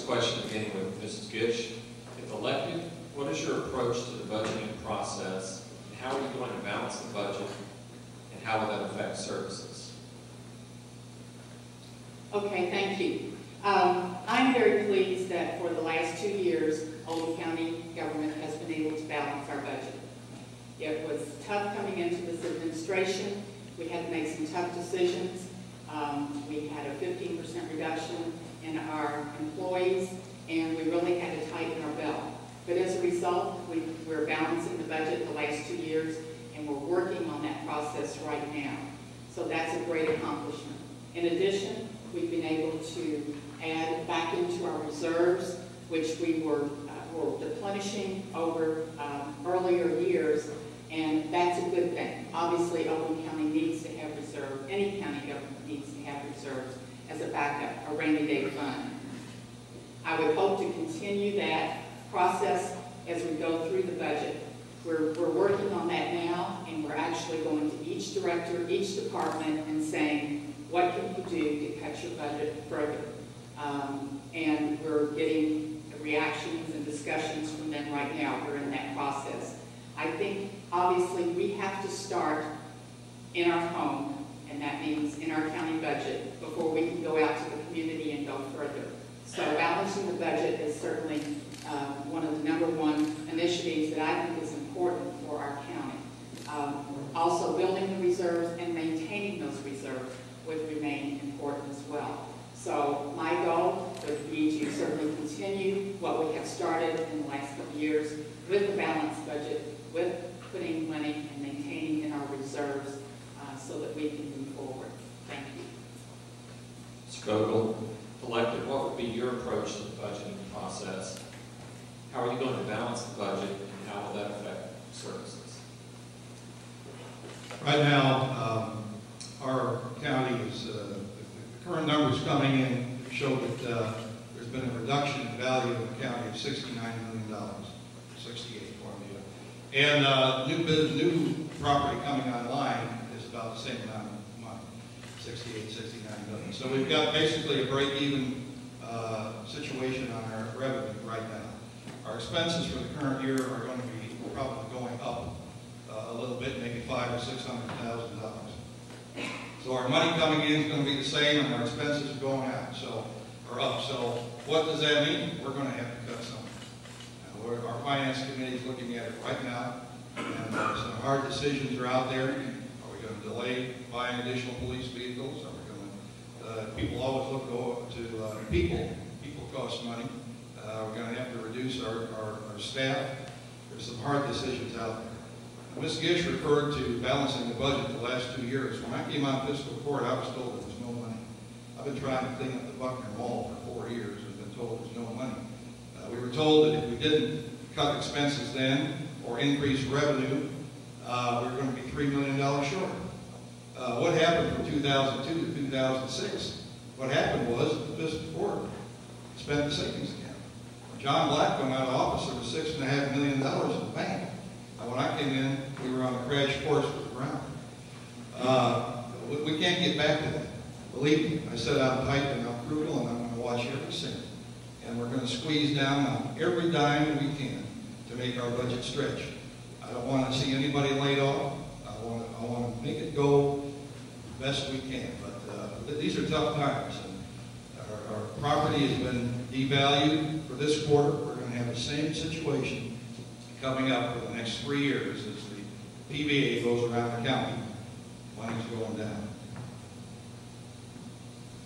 question beginning with Mrs. Gish. If elected, what is your approach to the budgeting process, and how are you going to balance the budget, and how will that affect services? Okay, thank you. I'm very pleased that for the last 2 years, Oldham County government has been able to balance our budget. It was tough coming into this administration. We had to make some tough decisions. We had a 15% reduction in our employees, and we really had to tighten our belt. But as a result, we're balancing the budget the last 2 years, and we're working on that process right now. So that's a great accomplishment. In addition, we've been able to add back into our reserves, which we were replenishing over earlier years, and that's a good thing. Obviously, Oldham County needs to have reserve. Any county government needs to have reserves as a backup, a rainy day fund. I would hope to continue that process as we go through the budget. We're working on that now, and we're actually going to each director, each department, and saying, what can you do to cut your budget further? And we're getting reactions and discussions from them right now. We're in that process. I think, obviously, we have to start in our home, and that means in our county budget, before we can go out to the community and go further. So balancing the budget is certainly one of the #1 initiatives that I think is important for our county. Also, building the reserves and maintaining those reserves would remain important as well. So my goal would be to certainly continue what we have started in the last couple of years with a balanced budget, with putting money and maintaining in our reserves so that we can move forward. Thank you. Ms. Vogel, elected, what would be your approach to the budgeting process? How are you going to balance the budget, and how will that affect services? Right now, our county is, the current numbers coming in show that there's been a reduction in value of the county of $69 million, 68 for you. And new property coming online is about the same amount of money, 68, 69 million. So we've got basically a break-even situation on our revenue right now. Our expenses for the current year are going to be probably going up a little bit, maybe $500,000 or $600,000. So our money coming in is going to be the same, and our expenses are going out, are up. So what does that mean? We're going to have to cut something. Our finance committee is looking at it right now, and some hard decisions are out there. Are we going to delay buying additional police vehicles? Are we going to? People always look to people. People cost money. We're going to have to reduce our staff. There's some hard decisions out there. Ms. Gish referred to balancing the budget the last 2 years. When I came on fiscal court, I was told there was no money. I've been trying to clean up the Buckner Mall for 4 years and been told there's no money. We were told that if we didn't cut expenses then or increase revenue, we were going to be $3 million short. What happened from 2002 to 2006? What happened was the fiscal court spent the savings account. When John Black went out of office, there was $6.5 million in the bank. When I came in, we were on a crash course with the ground. We can't get back to that. Believe me, I said I'm tight and I'm brutal, and I'm going to watch every cent. And we're going to squeeze down on every dime we can to make our budget stretch. I don't want to see anybody laid off. I want to make it go the best we can. But these are tough times. And our property has been devalued for this quarter. We're going to have the same situation coming up for the next 3 years as the PBA goes around the county. Money's going down.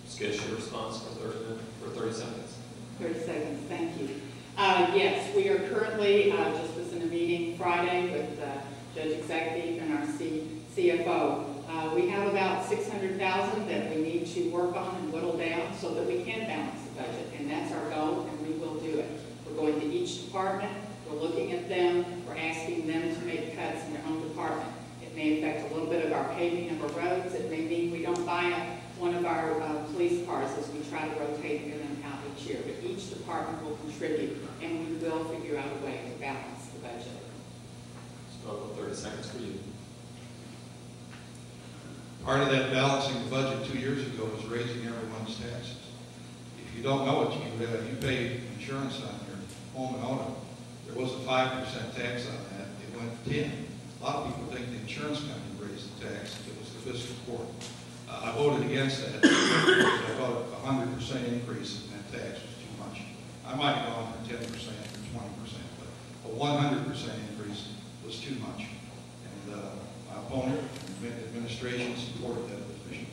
Ms. Gish, your response for 30 seconds. 30 seconds, thank you. Yes, we are currently, just was in a meeting Friday with Judge Executive and our CFO. We have about $600,000 that we need to work on and whittle down so that we can balance the budget, and that's our goal, and we will do it. We're going to each department. We're looking at them. We're asking them to make cuts in their own department. It may affect a little bit of our paving of our roads. It may mean we don't buy one of our police cars as we try to rotate them out each year. But each department will contribute, and we will figure out a way to balance the budget. So 30 seconds for you. Part of that balancing the budget 2 years ago was raising everyone's taxes. if you don't know it, you pay insurance on your home in Oldham. There was a 5% tax on that. It went to 10. A lot of people think the insurance company raised the tax. It was the fiscal court. I voted against that. I thought a 100% increase in that tax was too much. I might have gone for 10% or 20%, but a 100% increase was too much. And my opponent, administration, supported that position.